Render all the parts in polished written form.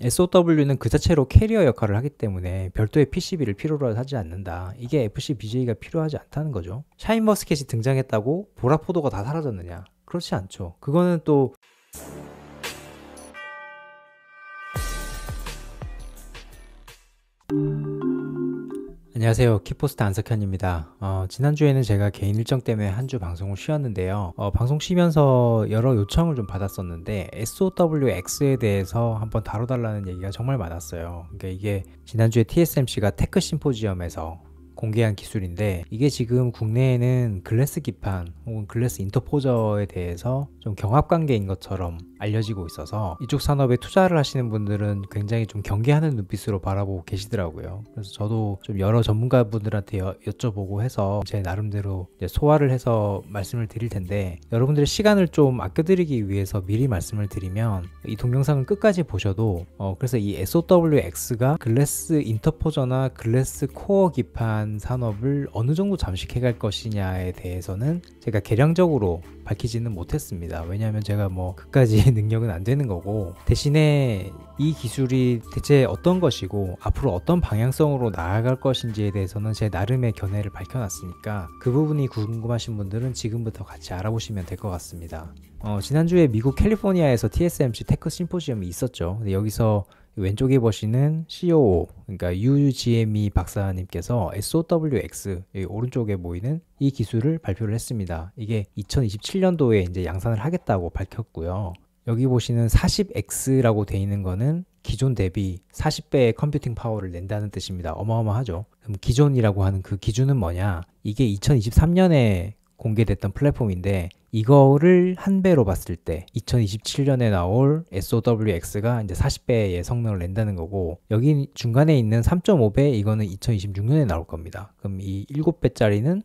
SOW는 그 자체로 캐리어 역할을 하기 때문에 별도의 PCB를 필요로 하지 않는다. 이게 FCBJ가 필요하지 않다는 거죠. 샤인머스켓이 등장했다고 보라포도가 다 사라졌느냐? 그렇지 않죠. 그거는 또 안녕하세요. 키포스트 안석현입니다. 지난주에는 제가 개인 일정 때문에 한 주 방송을 쉬었는데요. 방송 쉬면서 여러 요청을 좀 받았었는데 SOWX에 대해서 한번 다뤄달라는 얘기가 정말 많았어요. 그러니까 이게 지난주에 TSMC가 테크 심포지엄에서 공개한 기술인데 이게 지금 국내에는 글래스 기판 혹은 글래스 인터포저에 대해서 좀 경합관계인 것처럼 알려지고 있어서 이쪽 산업에 투자를 하시는 분들은 굉장히 좀 경계하는 눈빛으로 바라보고 계시더라고요. 그래서 저도 좀 여러 전문가분들한테 여쭤보고 해서 제 나름대로 이제 소화를 해서 말씀을 드릴 텐데, 여러분들의 시간을 좀 아껴드리기 위해서 미리 말씀을 드리면 이 동영상을 끝까지 보셔도 그래서 이 SOWX가 글래스 인터포저나 글래스 코어 기판 산업을 어느 정도 잠식해 갈 것이냐에 대해서는 제가 계량적으로 밝히지는 못했습니다. 왜냐하면 제가 뭐 그까지 능력은 안 되는 거고, 대신에 이 기술이 대체 어떤 것이고 앞으로 어떤 방향성으로 나아갈 것인지에 대해서는 제 나름의 견해를 밝혀놨으니까 그 부분이 궁금하신 분들은 지금부터 같이 알아보시면 될 것 같습니다. 지난주에 미국 캘리포니아에서 TSMC 테크 심포지엄이 있었죠. 근데 여기서 왼쪽에 보시는 COO, 그러니까 유지엠이 박사님께서 SOWX, 오른쪽에 보이는 이 기술을 발표를 했습니다. 이게 2027년도에 이제 양산을 하겠다고 밝혔고요. 여기 보시는 40X라고 되어 있는 거는 기존 대비 40배의 컴퓨팅 파워를 낸다는 뜻입니다. 어마어마하죠. 그럼 기존이라고 하는 그 기준은 뭐냐? 이게 2023년에 공개됐던 플랫폼인데 이거를 한 배로 봤을 때 2027년에 나올 SOWX가 이제 40배의 성능을 낸다는 거고, 여기 중간에 있는 3.5배 이거는 2026년에 나올 겁니다. 그럼 이 7배짜리는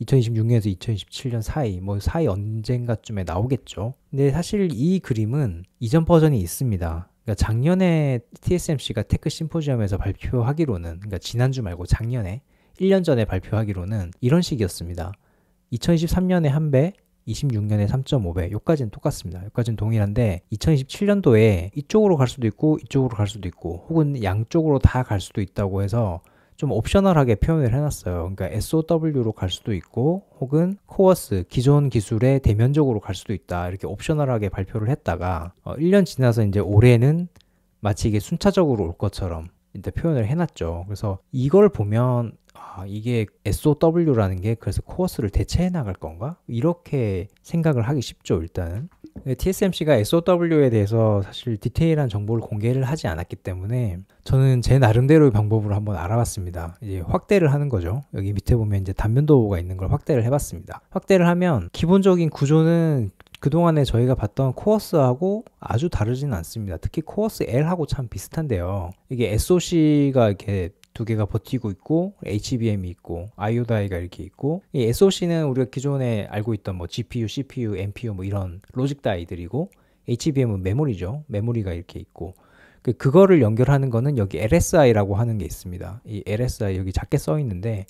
2026년에서 2027년 사이, 뭐 사이 언젠가쯤에 나오겠죠. 근데 사실 이 그림은 이전 버전이 있습니다. 그러니까 작년에 TSMC가 테크 심포지엄에서 발표하기로는, 그러니까 지난주 말고 작년에 1년 전에 발표하기로는 이런 식이었습니다. 2023년에 1배, 26년에 3.5배, 요까지는 똑같습니다. 요까지는 동일한데 2027년도에 이쪽으로 갈 수도 있고 이쪽으로 갈 수도 있고 혹은 양쪽으로 다 갈 수도 있다고 해서 좀 옵셔널하게 표현을 해놨어요. 그러니까 SOW로 갈 수도 있고 혹은 코어스, 기존 기술의 대면적으로 갈 수도 있다, 이렇게 옵셔널하게 발표를 했다가 1년 지나서 이제 올해는 마치 이게 순차적으로 올 것처럼 이제 표현을 해놨죠. 그래서 이걸 보면 이게 SOW라는 게 그래서 코어스를 대체해 나갈 건가? 이렇게 생각을 하기 쉽죠, 일단은. TSMC가 SOW에 대해서 사실 디테일한 정보를 공개를 하지 않았기 때문에 저는 제 나름대로의 방법으로 한번 알아봤습니다. 이제 확대를 하는 거죠. 여기 밑에 보면 이제 단면도가 있는 걸 확대를 해봤습니다. 확대를 하면 기본적인 구조는 그동안에 저희가 봤던 코어스하고 아주 다르지는 않습니다. 특히 코어스 L하고 참 비슷한데요. 이게 SOC가 이렇게 두 개가 버티고 있고 HBM이 있고 IO 다이가 이렇게 있고, 이 SOC는 우리가 기존에 알고 있던 뭐 GPU, CPU, NPU 뭐 이런 로직 다이들이고, HBM은 메모리죠. 메모리가 이렇게 있고, 그거를 연결하는 거는 여기 LSI라고 하는 게 있습니다. 이 LSI 여기 작게 써 있는데,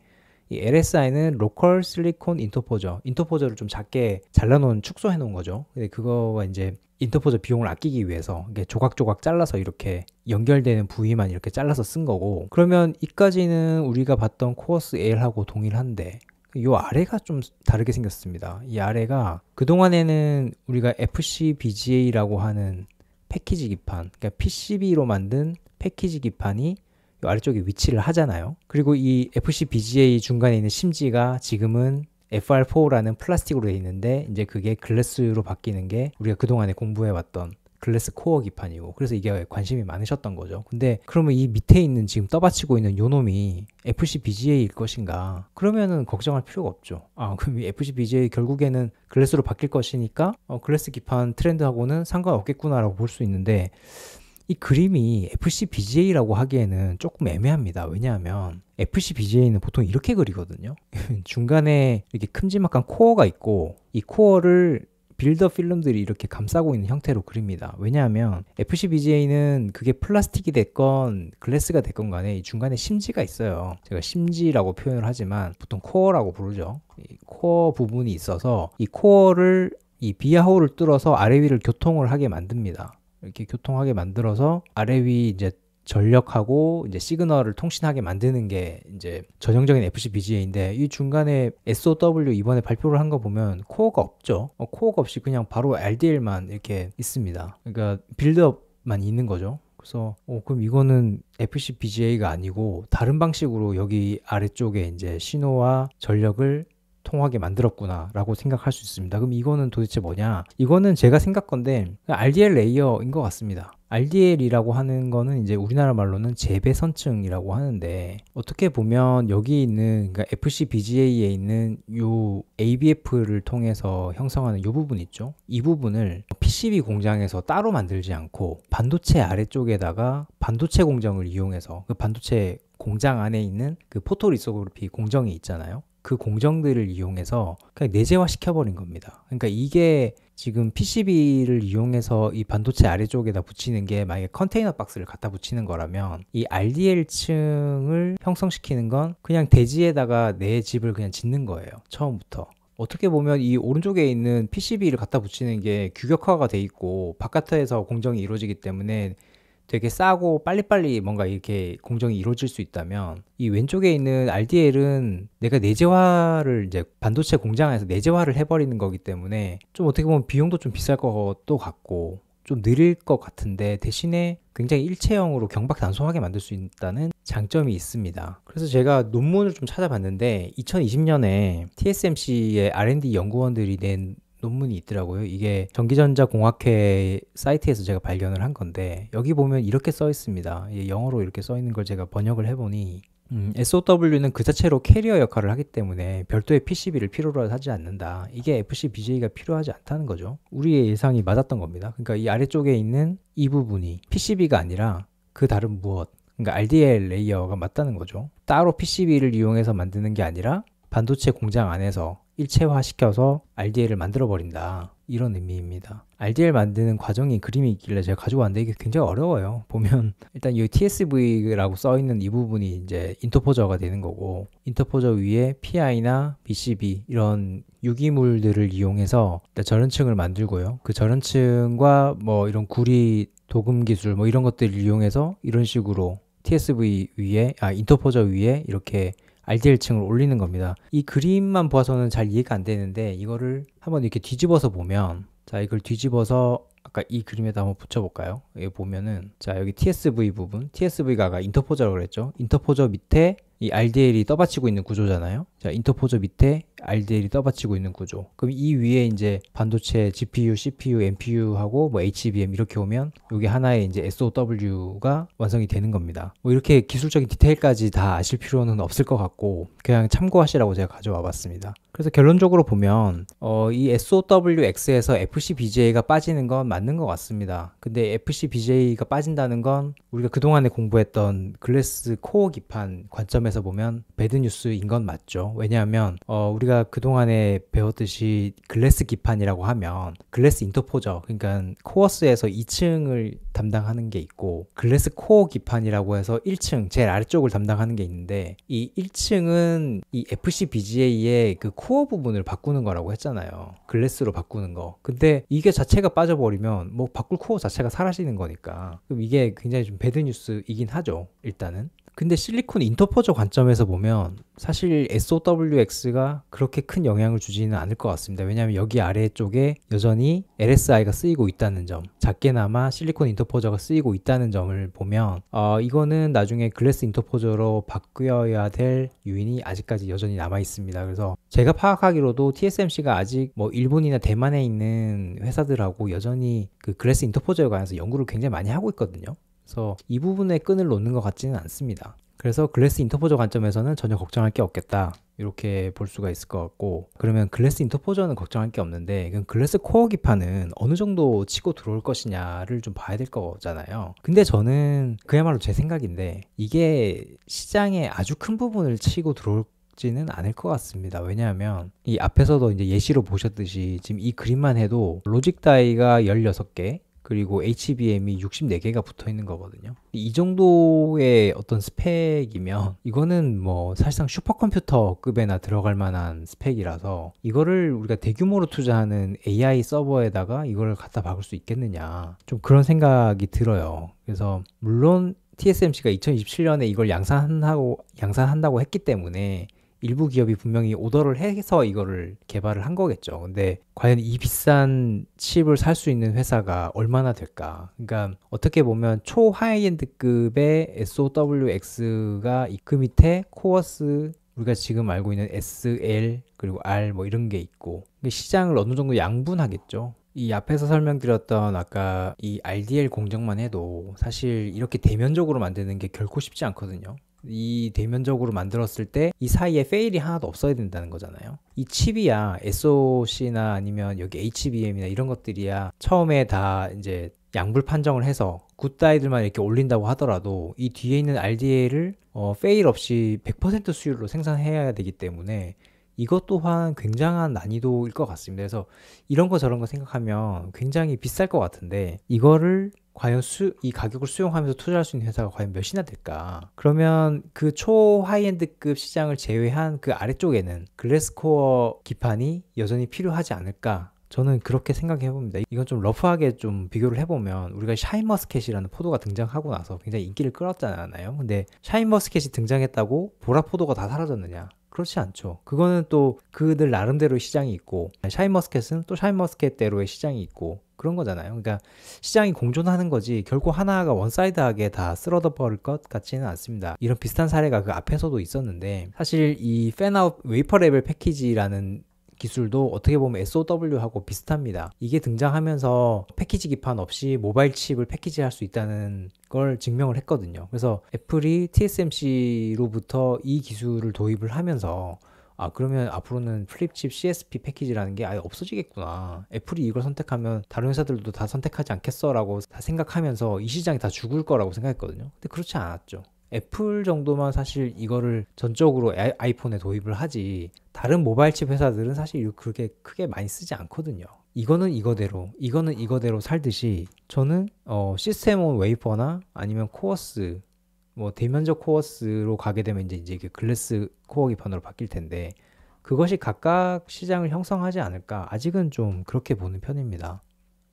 이 LSI는 로컬 실리콘 인터포저를 좀 작게 잘라놓은, 축소해 놓은 거죠. 근데 그거가 이제 인터포저 비용을 아끼기 위해서 이게 조각조각 잘라서 이렇게 연결되는 부위만 이렇게 잘라서 쓴 거고, 그러면 이까지는 우리가 봤던 코어스 L하고 동일한데 이 아래가 좀 다르게 생겼습니다. 이 아래가 그동안에는 우리가 FCBGA라고 하는 패키지 기판, 그러니까 PCB로 만든 패키지 기판이 이 아래쪽에 위치를 하잖아요. 그리고 이 FCBGA 중간에 있는 심지가 지금은 FR4라는 플라스틱으로 되어 있는데 이제 그게 글래스로 바뀌는 게 우리가 그동안에 공부해왔던 글래스 코어 기판이고, 그래서 이게 관심이 많으셨던 거죠. 근데 그러면 이 밑에 있는 지금 떠받치고 있는 요 놈이 FCBGA일 것인가? 그러면은 걱정할 필요가 없죠. 그럼 이 FCBGA 결국에는 글래스로 바뀔 것이니까 글래스 기판 트렌드하고는 상관없겠구나라고 볼 수 있는데, 이 그림이 FCBGA라고 하기에는 조금 애매합니다. 왜냐하면 FCBGA는 보통 이렇게 그리거든요. 중간에 이렇게 큼지막한 코어가 있고 이 코어를 빌더 필름들이 이렇게 감싸고 있는 형태로 그립니다. 왜냐하면 FCBGA는 그게 플라스틱이 됐건 글래스가 됐건 간에 이 중간에 심지가 있어요. 제가 심지라고 표현을 하지만 보통 코어라고 부르죠. 이 코어 부분이 있어서 이 코어를 이 비하홀을 뚫어서 아래 위를 교통을 하게 만듭니다. 이렇게 교통하게 만들어서 아래 위 이제 전력하고 이제 시그널을 통신하게 만드는 게 이제 전형적인 FCBGA인데, 이 중간에 SOW 이번에 발표를 한 거 보면 코어가 없죠. 코어가 없이 그냥 바로 RDL만 이렇게 있습니다. 그러니까 빌드업만 있는 거죠. 그래서 그럼 이거는 FCBGA가 아니고 다른 방식으로 여기 아래쪽에 이제 신호와 전력을 통하게 만들었구나 라고 생각할 수 있습니다. 그럼 이거는 도대체 뭐냐? 이거는 제가 생각건데 RDL 레이어인 것 같습니다. RDL이라고 하는 거는 이제 우리나라 말로는 재배선층이라고 하는데, 어떻게 보면 여기 있는, 그러니까 FCBGA에 있는 요 ABF를 통해서 형성하는 요 부분 있죠? 이 부분을 PCB 공장에서 따로 만들지 않고 반도체 아래쪽에다가 반도체 공정을 이용해서, 그 반도체 공장 안에 있는 그 포토리소그래피 공정이 있잖아요. 그 공정들을 이용해서 그냥 내재화 시켜버린 겁니다. 그러니까 이게 지금 PCB를 이용해서 이 반도체 아래쪽에다 붙이는 게, 만약에 컨테이너 박스를 갖다 붙이는 거라면 이 RDL층을 형성시키는 건 그냥 대지에다가 내 집을 그냥 짓는 거예요. 처음부터. 어떻게 보면 이 오른쪽에 있는 PCB를 갖다 붙이는 게 규격화가 돼 있고 바깥에서 공정이 이루어지기 때문에 되게 싸고 빨리빨리 뭔가 이렇게 공정이 이루어질 수 있다면, 이 왼쪽에 있는 RDL은 내가 내재화를 이제 반도체 공장 안에서 내재화를 해버리는 거기 때문에 좀 어떻게 보면 비용도 좀 비쌀 것도 같고 좀 느릴 것 같은데, 대신에 굉장히 일체형으로 경박 단소하게 만들 수 있다는 장점이 있습니다. 그래서 제가 논문을 좀 찾아봤는데 2020년에 TSMC의 R&D 연구원들이 낸 논문이 있더라고요. 이게 전기전자공학회 사이트에서 제가 발견을 한 건데, 여기 보면 이렇게 써 있습니다. 영어로 이렇게 써 있는 걸 제가 번역을 해보니, SOW는 그 자체로 캐리어 역할을 하기 때문에 별도의 PCB를 필요로 하지 않는다. 이게 FCBGA가 필요하지 않다는 거죠. 우리의 예상이 맞았던 겁니다. 그러니까 이 아래쪽에 있는 이 부분이 PCB가 아니라 그 다른 무엇, 그러니까 RDL 레이어가 맞다는 거죠. 따로 PCB를 이용해서 만드는 게 아니라 반도체 공장 안에서 일체화시켜서 RDL을 만들어버린다, 이런 의미입니다. RDL 만드는 과정이 그림이 있길래 제가 가지고 왔는데 이게 굉장히 어려워요. 보면 일단 이 TSV라고 써있는 이 부분이 이제 인터포저가 되는 거고, 인터포저 위에 PI나 BCB 이런 유기물들을 이용해서 일단 절연층을 만들고요. 그 절연층과 뭐 이런 구리 도금 기술 뭐 이런 것들을 이용해서 이런 식으로 TSV 위에, 인터포저 위에 이렇게 RDL층을 올리는 겁니다. 이 그림만 봐서는 잘 이해가 안 되는데, 이거를 한번 이렇게 뒤집어서 보면, 자, 이걸 뒤집어서 아까 이 그림에다 한번 붙여볼까요? 여기 보면은, 자, 여기 TSV 부분, TSV가 아까 인터포저라고 그랬죠? 인터포저 밑에 이 RDL이 떠받치고 있는 구조잖아요. 자, 인터포저 밑에 RDL이 떠받치고 있는 구조. 그럼 이 위에 이제 반도체 GPU, CPU, NPU하고 뭐 HBM 이렇게 오면 여기 하나의 이제 SOW가 완성이 되는 겁니다. 뭐 이렇게 기술적인 디테일까지 다 아실 필요는 없을 것 같고 그냥 참고하시라고 제가 가져와 봤습니다. 그래서 결론적으로 보면 이 SOWX에서 FCBGA가 빠지는 건 맞는 것 같습니다. 근데 FCBGA가 빠진다는 건 우리가 그동안에 공부했던 글래스 코어 기판 관점에서 보면 배드뉴스인 건 맞죠. 왜냐하면 우리가 그동안에 배웠듯이 글래스 기판이라고 하면 글래스 인터포저, 그러니까 코어스에서 2층을 담당하는 게 있고, 글래스 코어 기판이라고 해서 1층 제일 아래쪽을 담당하는 게 있는데, 이 1층은 이 FCBGA의 그 코어 부분을 바꾸는 거라고 했잖아요. 글래스로 바꾸는 거. 근데 이게 자체가 빠져버리면 뭐 바꿀 코어 자체가 사라지는 거니까, 그럼 이게 굉장히 좀 배드뉴스이긴 하죠, 일단은. 근데 실리콘 인터포저 관점에서 보면 사실 SOWX가 그렇게 큰 영향을 주지는 않을 것 같습니다. 왜냐하면 여기 아래쪽에 여전히 LSI가 쓰이고 있다는 점, 작게나마 실리콘 인터포저가 쓰이고 있다는 점을 보면 이거는 나중에 글래스 인터포저로 바뀌어야 될 요인이 아직까지 여전히 남아 있습니다. 그래서 제가 파악하기로도 TSMC가 아직 뭐 일본이나 대만에 있는 회사들하고 여전히 그 글래스 인터포저에 관해서 연구를 굉장히 많이 하고 있거든요. 그래서 이 부분에 끈을 놓는 것 같지는 않습니다. 그래서 글래스 인터포저 관점에서는 전혀 걱정할 게 없겠다, 이렇게 볼 수가 있을 것 같고, 그러면 글래스 인터포저는 걱정할 게 없는데 그럼 글래스 코어 기판은 어느 정도 치고 들어올 것이냐를 좀 봐야 될 거잖아요. 근데 저는 그야말로 제 생각인데 이게 시장의 아주 큰 부분을 치고 들어올 지는 않을 것 같습니다. 왜냐하면 이 앞에서도 이제 예시로 보셨듯이 지금 이 그림만 해도 로직 다이가 16개, 그리고 HBM이 64개가 붙어 있는 거거든요. 이 정도의 어떤 스펙이면 이거는 뭐 사실상 슈퍼컴퓨터급에나 들어갈 만한 스펙이라서 이거를 우리가 대규모로 투자하는 AI 서버에다가 이걸 갖다 박을 수 있겠느냐, 좀 그런 생각이 들어요. 그래서 물론 TSMC가 2027년에 이걸 양산한다고 했기 때문에 일부 기업이 분명히 오더를 해서 이거를 개발을 한 거겠죠. 근데 과연 이 비싼 칩을 살 수 있는 회사가 얼마나 될까? 그러니까 어떻게 보면 초 하이엔드급의 SOWX가 그 밑에 코어스, 우리가 지금 알고 있는 SL 그리고 R 뭐 이런 게 있고, 시장을 어느 정도 양분하겠죠. 이 앞에서 설명드렸던 아까 이 RDL 공정만 해도 사실 이렇게 대면적으로 만드는 게 결코 쉽지 않거든요. 이 대면적으로 만들었을 때 이 사이에 페일이 하나도 없어야 된다는 거잖아요. 이 칩이야 SoC나 아니면 여기 HBM이나 이런 것들이야 처음에 다 이제 양불 판정을 해서 굿다이들만 이렇게 올린다고 하더라도 이 뒤에 있는 RDL을 페일 없이 100% 수율로 생산해야 되기 때문에 이것 또한 굉장한 난이도일 것 같습니다. 그래서 이런 거 저런 거 생각하면 굉장히 비쌀 것 같은데 이거를 과연 이 가격을 수용하면서 투자할 수 있는 회사가 과연 몇이나 될까? 그러면 그 초 하이엔드급 시장을 제외한 그 아래쪽에는 글래스코어 기판이 여전히 필요하지 않을까? 저는 그렇게 생각해 봅니다. 이건 좀 러프하게 좀 비교를 해보면 우리가 샤인머스켓이라는 포도가 등장하고 나서 굉장히 인기를 끌었잖아요. 근데 샤인머스켓이 등장했다고 보라포도가 다 사라졌느냐? 그렇지 않죠. 그거는 또 그들 나름대로 시장이 있고, 샤인머스켓은 또 샤인머스켓대로의 시장이 있고, 그런 거잖아요. 그러니까 시장이 공존하는 거지 결코 하나가 원사이드하게 다 쓸어져 버릴 것 같지는 않습니다. 이런 비슷한 사례가 그 앞에서도 있었는데, 사실 이 팬아웃 웨이퍼 레벨 패키지라는 기술도 어떻게 보면 SOW하고 비슷합니다. 이게 등장하면서 패키지 기판 없이 모바일 칩을 패키지할 수 있다는 걸 증명을 했거든요. 그래서 애플이 TSMC로부터 이 기술을 도입을 하면서 그러면 앞으로는 플립칩 CSP 패키지라는 게 아예 없어지겠구나. 애플이 이걸 선택하면 다른 회사들도 다 선택하지 않겠어 라고 다 생각하면서 이 시장이 다 죽을 거라고 생각했거든요. 근데 그렇지 않았죠. 애플 정도만 사실 이거를 전적으로 아이폰에 도입을 하지 다른 모바일 칩 회사들은 사실 그렇게 크게 많이 쓰지 않거든요. 이거는 이거대로 살듯이 저는 시스템 온 웨이퍼나 아니면 코어스, 뭐 대면적 코어스로 가게 되면 이제 이게 글래스 코어 기판으로 바뀔 텐데 그것이 각각 시장을 형성하지 않을까, 아직은 좀 그렇게 보는 편입니다.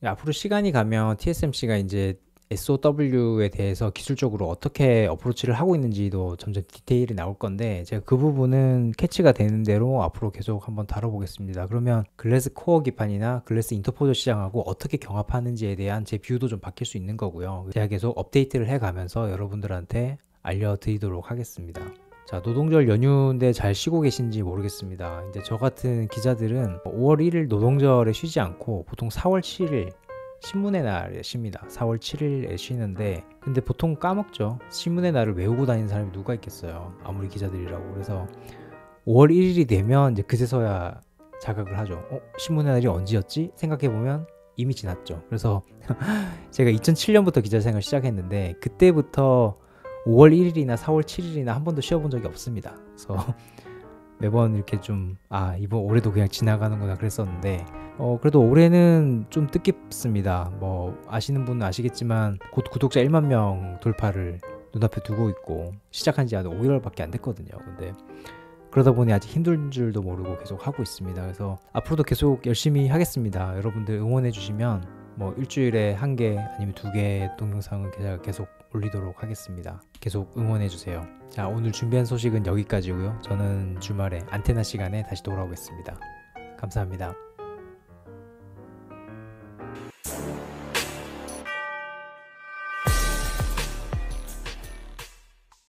앞으로 시간이 가면 TSMC가 이제 SOW에 대해서 기술적으로 어떻게 어프로치를 하고 있는지도 점점 디테일이 나올 건데 제가 그 부분은 캐치가 되는 대로 앞으로 계속 한번 다뤄보겠습니다. 그러면 글래스 코어 기판이나 글래스 인터포저 시장하고 어떻게 경합하는지에 대한 제 뷰도 좀 바뀔 수 있는 거고요. 제가 계속 업데이트를 해가면서 여러분들한테 알려드리도록 하겠습니다. 자, 노동절 연휴인데 잘 쉬고 계신지 모르겠습니다. 이제 저 같은 기자들은 5월 1일 노동절에 쉬지 않고 보통 4월 7일 신문의 날에 쉽니다. 4월 7일에 쉬는데 근데 보통 까먹죠. 신문의 날을 외우고 다니는 사람이 누가 있겠어요. 아무리 기자들이라고. 그래서 5월 1일이 되면 이제 그제서야 자각을 하죠. 신문의 날이 언제였지? 생각해보면 이미 지났죠. 그래서 제가 2007년부터 기자 생활 시작했는데 그때부터 5월 1일이나 4월 7일이나 한 번도 쉬어본 적이 없습니다. 그래서 매번 이렇게 좀 이번 올해도 그냥 지나가는구나 그랬었는데 그래도 올해는 좀 뜻깊습니다. 뭐 아시는 분은 아시겠지만 곧 구독자 1만 명 돌파를 눈앞에 두고 있고 시작한 지 한 5개월밖에 안 됐거든요. 근데 그러다 보니 아직 힘든 줄도 모르고 계속 하고 있습니다. 그래서 앞으로도 계속 열심히 하겠습니다. 여러분들 응원해 주시면 뭐 일주일에 1개 아니면 2개 동영상은 제가 계속 올리도록 하겠습니다. 계속 응원해 주세요. 자, 오늘 준비한 소식은 여기까지고요. 저는 주말에 안테나 시간에 다시 돌아오겠습니다. 감사합니다.